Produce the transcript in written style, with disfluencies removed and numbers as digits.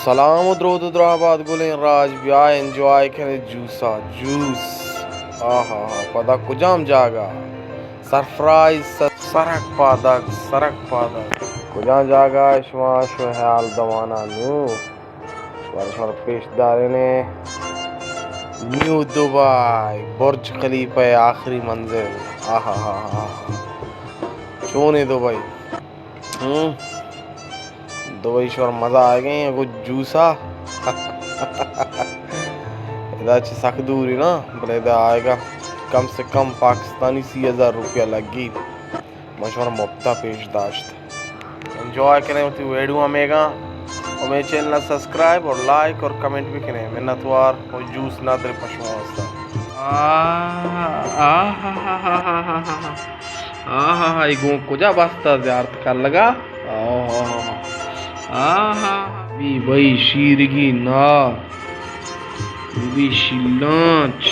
Salam Drabad Gulin Raj Bhai enjoy kene juica juice. Aha pada kujam jaga. Surprise sarak padak. Kujam jaga shwa hayal dawana nu. Shwar pesh darine. New Dubai Burj Khalifa आखिरी मंजिल. आहा सोने Dubai. Dubai शोर मजा आ गए कुछ जूसा इधर सख दूरी ना बोले इधर आएगा कम से कम पाकिस्तानी 30,000 रुपया लगी मशहूर मुफ्ता पेशदाश्त एंजॉय करें उस वीडियो में और मेरे चैनल सब्सक्राइब और लाइक और कमेंट भी करें मिन्नतवार और जूस ना दे पशुओं वास्ता कुजा वास्ता ज़ियारत कर लगा भी भाई शीरगी ना भी शिलांच